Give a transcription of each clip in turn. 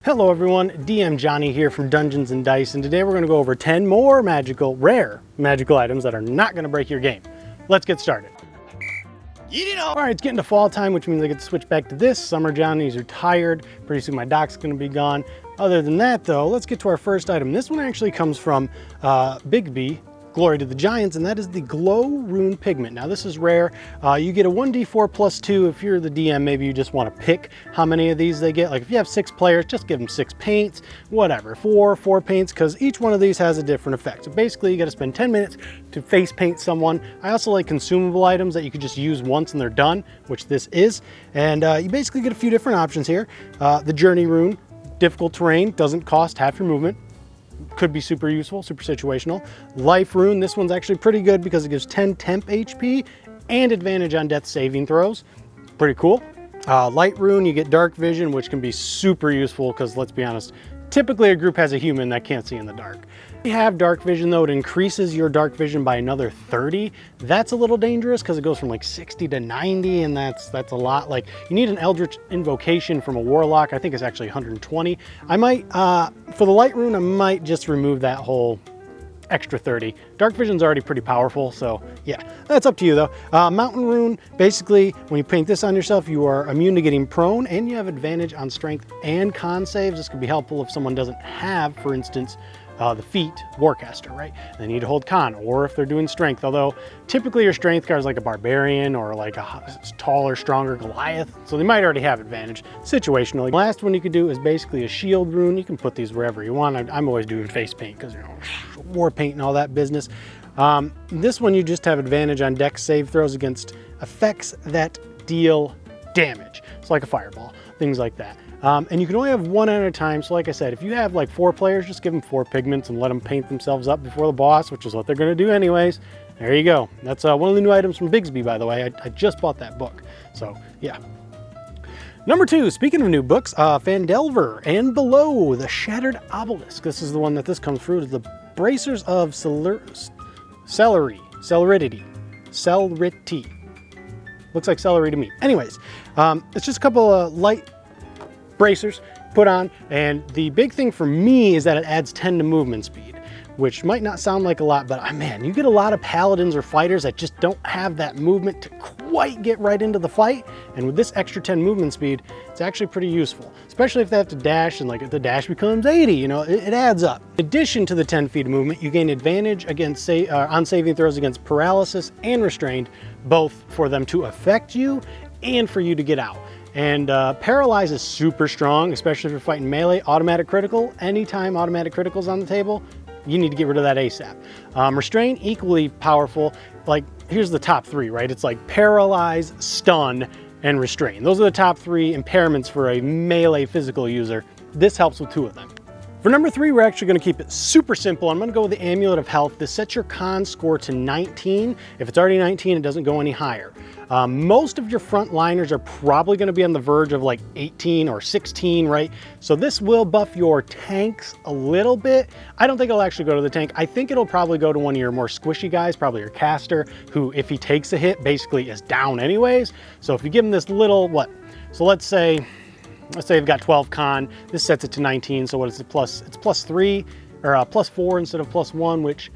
Hello everyone, DM Johnny here from Dungeons & Dice, and today we're going to go over 10 more rare magical items that are not going to break your game. Let's get started. Alright, it's getting to fall time, which means I get to switch back to this. Summer Johnnies are tired. Pretty soon my doc's going to be gone. Other than that though, let's get to our first item. This one actually comes from Bigby, Glory to the Giants, and that is the Glow Rune Pigment. Now this is rare. You get a 1d4 plus 2. If you're the DM, maybe you just want to pick how many of these they get. Like if you have 6 players, just give them 6 paints, whatever. 4 paints, because each one of these has a different effect. So basically you got to spend 10 minutes to face paint someone. I also like consumable items that you could just use once and they're done, which this is. And you basically get a few different options here. The Journey Rune, difficult terrain, doesn't cost half your movement. Could be super useful, super situational. Life Rune, this one's actually pretty good because it gives 10 temp HP and advantage on death saving throws. Pretty cool. Light Rune, you get Dark Vision, which can be super useful because, let's be honest, typically a group has a human that can't see in the dark. If you have Dark Vision though, it increases your Dark Vision by another 30. That's a little dangerous because it goes from like 60 to 90, and that's a lot. Like, you need an Eldritch Invocation from a Warlock. I think it's actually 120. I might, for the Light Rune, I might just remove that whole extra 30. Dark Vision's already pretty powerful, so yeah, that's up to you though. Mountain Rune, basically when you paint this on yourself, you are immune to getting prone and you have advantage on strength and con saves. This could be helpful if someone doesn't have, for instance, the feat Warcaster, right? They need to hold con, or if they're doing strength, although typically your strength card is like a barbarian or like a taller, stronger Goliath, so they might already have advantage situationally. The last one you could do is basically a shield rune. You can put these wherever you want. I'm always doing face paint because, you know, war paint and all that business. This one you just have advantage on dex save throws against effects that deal damage. It's like a fireball, things like that. And you can only have one at a time. So like I said, if you have like 4 players, just give them 4 pigments and let them paint themselves up before the boss, which is what they're going to do anyways. There you go. That's one of the new items from Bigsby, by the way. I just bought that book. So yeah. Number 2, speaking of new books, Phandelver and Below, the Shattered Obelisk. This is the one that this comes through. The Bracers of Celerity. Looks like celery to me. Anyways, it's just a couple of light bracers put on, and the big thing for me is that it adds 10 to movement speed, which might not sound like a lot, but man, you get a lot of paladins or fighters that just don't have that movement to quite get right into the fight, and with this extra 10 movement speed, it's actually pretty useful, especially if they have to dash, and like if the dash becomes 80, you know, it adds up. In addition to the 10 feet of movement, you gain advantage against on saving throws against paralysis and restrained, both for them to affect you and for you to get out. And Paralyze is super strong, especially if you're fighting melee. Automatic critical, anytime automatic critical's on the table, you need to get rid of that ASAP. Restrain, equally powerful. Like, here's the top 3, right? It's like Paralyze, Stun, and Restrain. Those are the top 3 impairments for a melee physical user. This helps with 2 of them. For number 3, we're actually going to keep it super simple. I'm going to go with the Amulet of Health. This sets your con score to 19. If it's already 19, it doesn't go any higher. Most of your front liners are probably going to be on the verge of like 18 or 16, right? So this will buff your tanks a little bit. I don't think it'll actually go to the tank. I think it'll probably go to one of your more squishy guys, probably your caster, who if he takes a hit, basically is down anyways. So if you give him this little, so let's say they've got 12 con, this sets it to 19, so what is it, it's plus 3, or plus 4 instead of plus 1, which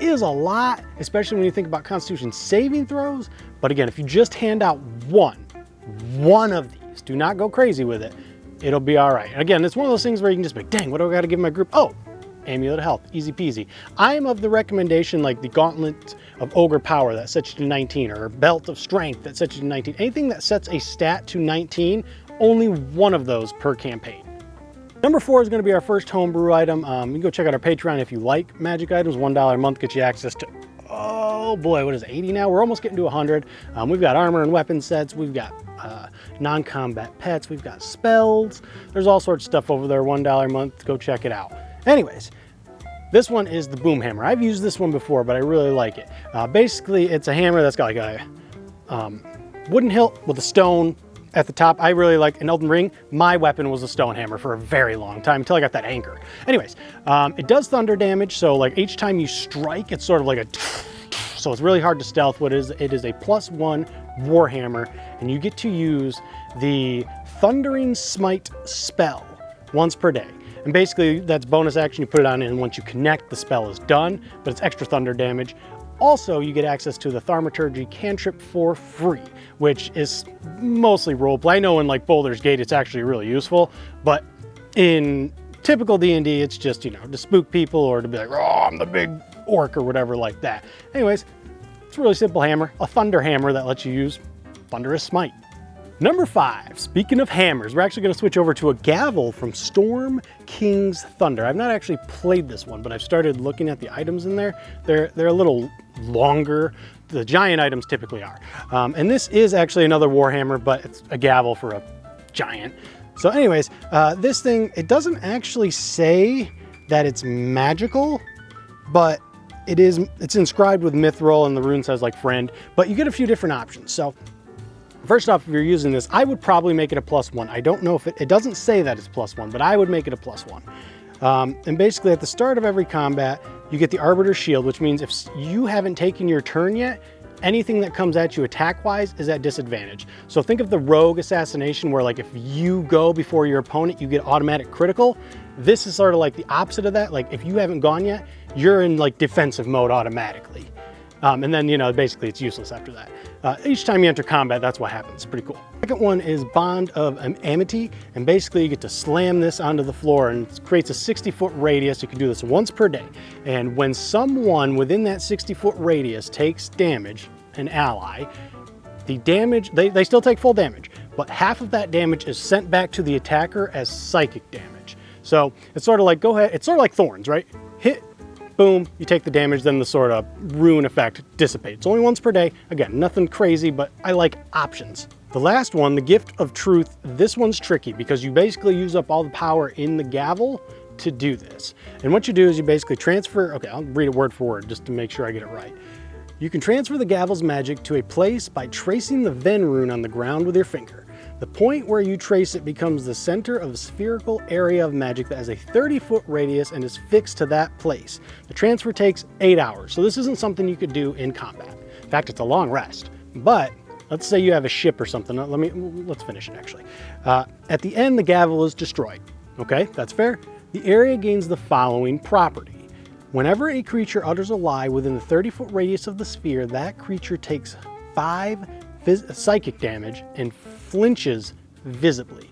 is a lot, especially when you think about Constitution saving throws. But again, if you just hand out one of these, do not go crazy with it, it'll be all right. Again, it's one of those things where you can just be like, dang, what do I got to give my group? Oh, Amulet of Health, easy peasy. I am of the recommendation like the Gauntlet of Ogre Power that sets you to 19, or Belt of Strength that sets you to 19. Anything that sets a stat to 19, only one of those per campaign. Number 4 is going to be our first homebrew item. You can go check out our Patreon if you like magic items. $1 a month gets you access to, oh boy, what is it, 80 now? We're almost getting to 100. We've got armor and weapon sets. We've got non-combat pets. We've got spells. There's all sorts of stuff over there. $1 a month. Go check it out. Anyways, this one is the Boom Hammer. I've used this one before, but I really like it. Basically, it's a hammer that's got like a wooden hilt with a stone at the top. I really like in Elden Ring, my weapon was a stone hammer for a very long time until I got that anchor. Anyways, it does thunder damage, so like each time you strike, it's sort of like a, so it's really hard to stealth. What is it is a +1 warhammer, and you get to use the Thundering Smite spell once per day. And basically that's bonus action, you put it on and once you connect, the spell is done, but it's extra thunder damage. Also, you get access to the Thaumaturgy cantrip for free, which is mostly roleplay. I know in like Baldur's Gate it's actually really useful, but in typical D&D it's just, you know, to spook people or to be like, oh, I'm the big orc or whatever like that. Anyways, it's a really simple hammer, a thunder hammer that lets you use Thunderous Smite. Number 5, speaking of hammers, we're actually going to switch over to a gavel from Storm King's Thunder. I've not actually played this one, but I've started looking at the items in there. They're a little longer. The giant items typically are. And this is actually another Warhammer, but it's a gavel for a giant. So anyways, this thing, it doesn't actually say that it's magical, but it's inscribed with Mithril and the rune says like friend, but you get a few different options. So first off, if you're using this, I would probably make it a +1. I don't know if it doesn't say that it's +1, but I would make it a +1. And basically at the start of every combat, you get the Arbiter's Shield, which means if you haven't taken your turn yet, anything that comes at you attack-wise is at disadvantage. So think of the rogue assassination where like if you go before your opponent, you get automatic critical. This is sort of like the opposite of that. Like if you haven't gone yet, you're in like defensive mode automatically. And then, you know, basically it's useless after that. Each time you enter combat, that's what happens. It's pretty cool. Second one is Bond of Amity, and basically you get to slam this onto the floor and it creates a 60-foot radius. You can do this once per day. And when someone within that 60-foot radius takes damage, an ally, the damage, they still take full damage, but half of that damage is sent back to the attacker as psychic damage. So it's sort of like, go ahead, it's sort of like thorns, right? Hit, boom, you take the damage, then the sort of rune effect dissipates. It's only once per day. Again, nothing crazy, but I like options. The last one, the Gift of Truth, this one's tricky because you basically use up all the power in the gavel to do this. And what you do is you basically transfer, okay, I'll read it word for word just to make sure I get it right. You can transfer the gavel's magic to a place by tracing the Ven rune on the ground with your finger. The point where you trace it becomes the center of a spherical area of magic that has a 30-foot radius and is fixed to that place. The transfer takes 8 hours, so this isn't something you could do in combat. In fact, it's a long rest. But let's say you have a ship or something. Let's finish it actually. At the end, the gavel is destroyed. Okay, that's fair. The area gains the following property. Whenever a creature utters a lie within the 30-foot radius of the sphere, that creature takes 5 psychic damage and flinches visibly.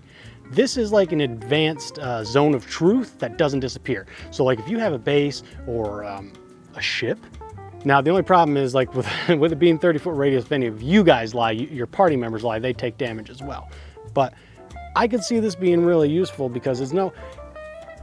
This is like an advanced zone of truth that doesn't disappear. So like if you have a base or a ship, now the only problem is like with it being 30-foot radius, if any of you guys lie, your party members lie, they take damage as well. But I could see this being really useful because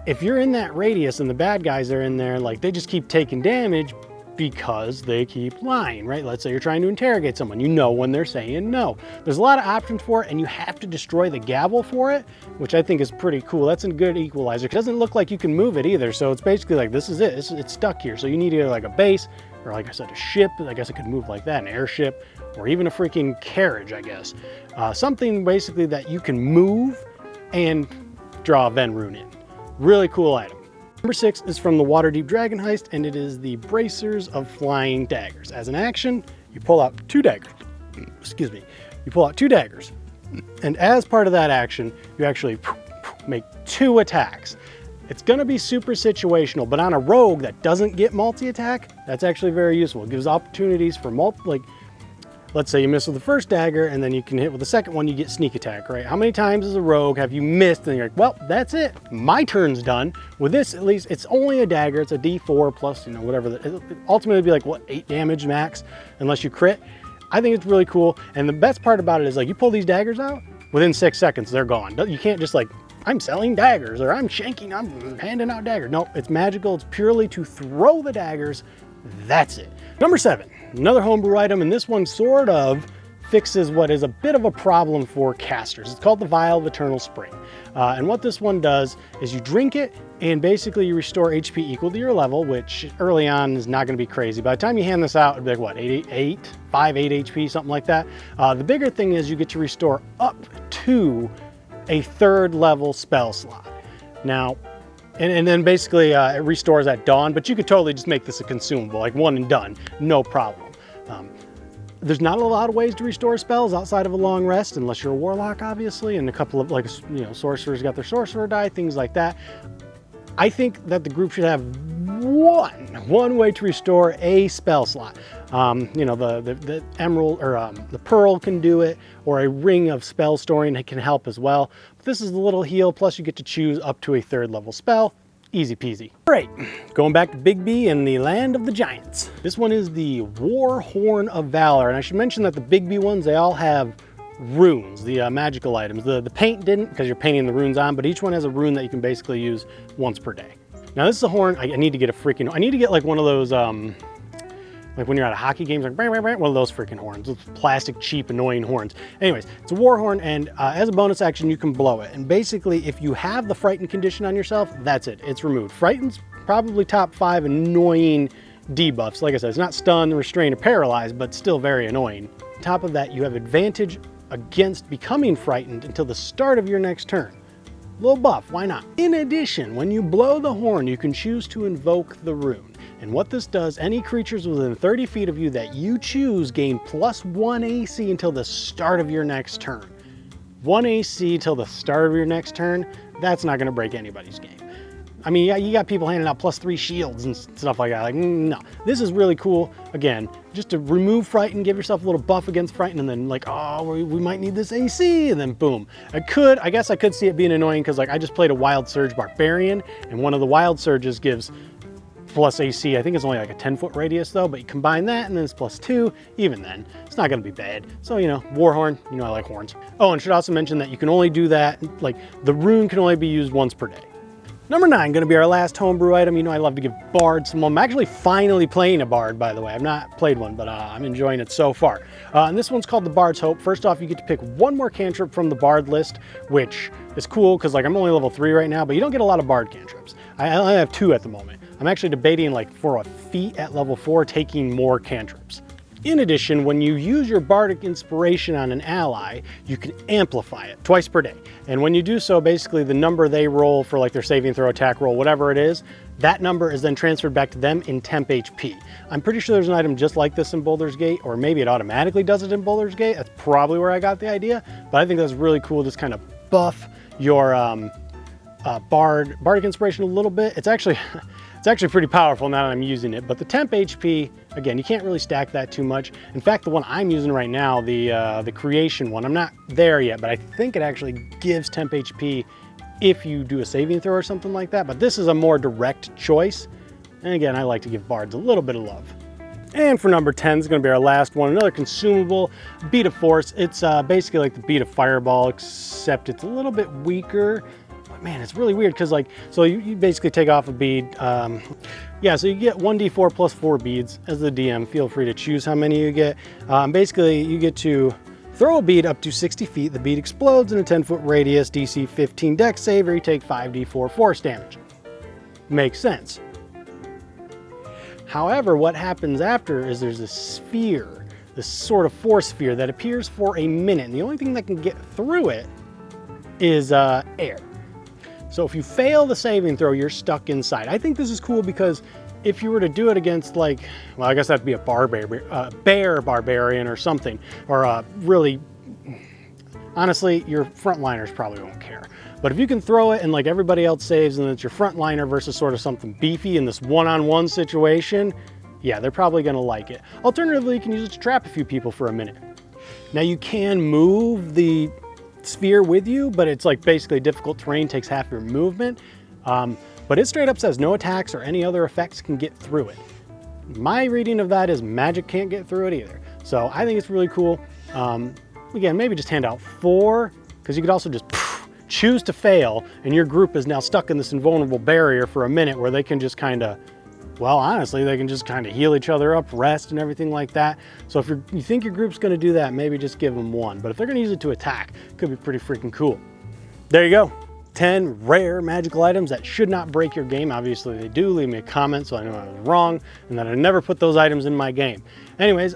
if you're in that radius and the bad guys are in there, like they just keep taking damage because they keep lying, right? Let's say you're trying to interrogate someone, you know when they're saying no. There's a lot of options for it and you have to destroy the gavel for it, which I think is pretty cool. That's a good equalizer. It doesn't look like you can move it either. So it's basically like, this is it, it's stuck here. So you need either like a base or like I said, a ship. I guess it could move like that, an airship, or even a freaking carriage, I guess. Something basically that you can move and draw a Ven rune in. Really cool item. Number 6 is from the Waterdeep Dragon Heist, and it is the Bracers of Flying Daggers. As an action, you pull out 2 daggers. Excuse me. You pull out 2 daggers. And as part of that action, you actually make 2 attacks. It's going to be super situational, but on a rogue that doesn't get multi-attack, that's actually very useful. It gives opportunities for let's say you miss with the first dagger and then you can hit with the second one, you get sneak attack, right? How many times as a rogue have you missed and you're like, well, that's it. My turn's done. With this, at least it's only a dagger. It's a D4 plus, you know, whatever. Ultimately it'd be like, what, 8 damage max unless you crit. I think it's really cool. And the best part about it is like you pull these daggers out, within 6 seconds, they're gone. You can't just like, I'm selling daggers or I'm shanking, I'm handing out daggers. No, it's magical. It's purely to throw the daggers. That's it. Number 7, another homebrew item, and this one sort of fixes what is a bit of a problem for casters. It's called the Vial of Eternal Spring. And what this one does is you drink it and basically you restore HP equal to your level, which early on is not going to be crazy. By the time you hand this out, it'd be like what, 8 HP, something like that. The bigger thing is you get to restore up to a 3rd level spell slot. Now, and then basically it restores at dawn, but you could totally just make this a consumable, like 1 and done, no problem. There's not a lot of ways to restore spells outside of a long rest, unless you're a warlock, obviously, and a couple of, like, you know, sorcerers got their sorcerer die, things like that. I think that the group should have one way to restore a spell slot. You know, the emerald or the pearl can do it, or a ring of spell storing can help as well. But this is a little heal, plus you get to choose up to a 3rd level spell. Easy peasy. All right, going back to Big B in the land of the giants. This one is the War Horn of Valor, and I should mention that the Big B ones, they all have runes, the magical items. The paint didn't, because you're painting the runes on, but each one has a rune that you can basically use once per day. Now this is a horn. I need to get I need to get like one of those, like when you're at a hockey game, like one of those freaking horns, those plastic, cheap, annoying horns. Anyways, it's a war horn, and as a bonus action, you can blow it. And basically, if you have the Frighten condition on yourself, that's it. It's removed. Frighten's probably top 5 annoying debuffs. Like I said, it's not stunned, restrained, or paralyzed, but still very annoying. On top of that, you have advantage against becoming frightened until the start of your next turn. Little buff, why not? In addition, when you blow the horn, you can choose to invoke the rune. And what this does, any creatures within 30 feet of you that you choose gain +1 AC until the start of your next turn. 1 AC till the start of your next turn, that's not gonna break anybody's game. I mean, yeah, you got people handing out +3 shields and stuff like that. Like, no, this is really cool. Again, just to remove Frighten, give yourself a little buff against Frighten, and then like, oh, we might need this AC, and then boom. I guess I could see it being annoying because like I just played a Wild Surge Barbarian, and one of the Wild Surges gives plus AC. I think it's only like a 10-foot radius though, but you combine that and then it's +2, even then, it's not gonna be bad. So, you know, Warhorn, you know I like horns. Oh, and should also mention that you can only do that, like the rune can only be used once per day. Number 9, gonna be our last homebrew item. You know I love to give Bard some. I'm actually finally playing a Bard, by the way. I've not played one, but I'm enjoying it so far. And this one's called the Bard's Hope. First off, you get to pick one more cantrip from the Bard list, which is cool because like I'm only level 3 right now, but you don't get a lot of Bard cantrips. I only have 2 at the moment. I'm actually debating like for a feat at level 4, taking more cantrips. In addition, when you use your Bardic Inspiration on an ally, you can amplify it twice per day. And when you do so, basically the number they roll for like their saving throw, attack roll, whatever it is, that number is then transferred back to them in temp HP. I'm pretty sure there's an item just like this in Baldur's Gate, or maybe it automatically does it in Baldur's Gate. That's probably where I got the idea, but I think that's really cool. Just kind of buff your Bardic Inspiration a little bit. It's actually pretty powerful now that I'm using it, but the temp HP, again, you can't really stack that too much. In fact, the one I'm using right now, the creation one, I'm not there yet, but I think it actually gives temp HP if you do a saving throw or something like that, but this is a more direct choice. And again, I like to give bards a little bit of love. And for number 10 is going to be our last one, another consumable, Bead of Force. It's basically like the Bead of Fireball, except it's a little bit weaker. Man, it's really weird because like, so you basically take off a bead. Yeah, so you get 1d4 plus 4 beads. As the DM, feel free to choose how many you get. Basically, you get to throw a bead up to 60 feet. The bead explodes in a 10-foot radius, DC 15 dex save, or you take 5d4 force damage. Makes sense. However, what happens after is there's a sphere, this sort of force sphere that appears for a minute. And the only thing that can get through it is air. So if you fail the saving throw, you're stuck inside. I think this is cool because if you were to do it against like, well, I guess that'd be a bear barbarian or something, or really, honestly, your frontliners probably won't care. But if you can throw it and like everybody else saves and it's your frontliner versus sort of something beefy in this one-on-one situation, yeah, they're probably gonna like it. Alternatively, you can use it to trap a few people for a minute. Now you can move the sphere with you, but it's like basically difficult terrain, takes half your movement. But it straight up says no attacks or any other effects can get through it. My reading of that is magic can't get through it either. So I think it's really cool. Again, maybe just hand out 4, because you could also just choose to fail, and your group is now stuck in this invulnerable barrier for a minute where they can just kind of, well, honestly, they can just kind of heal each other up, rest, and everything like that. So if you think your group's going to do that, maybe just give them 1. But if they're going to use it to attack, it could be pretty freaking cool. There you go. 10 rare magical items that should not break your game. Obviously, they do. Leave me a comment so I know I was wrong and that I never put those items in my game. Anyways,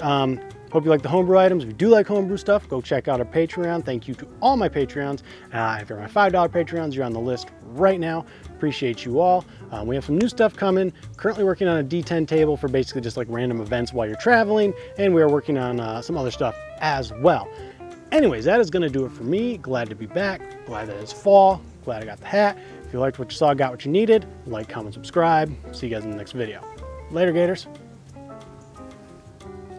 Hope you like the homebrew items. If you do like homebrew stuff, go check out our Patreon. Thank you to all my Patreons. If you're my $5 Patreons, you're on the list right now. Appreciate you all. We have some new stuff coming. Currently working on a D10 table for basically just like random events while you're traveling. And we are working on some other stuff as well. Anyways, that is going to do it for me. Glad to be back. Glad that it's fall. Glad I got the hat. If you liked what you saw, got what you needed, like, comment, subscribe. See you guys in the next video. Later, Gators.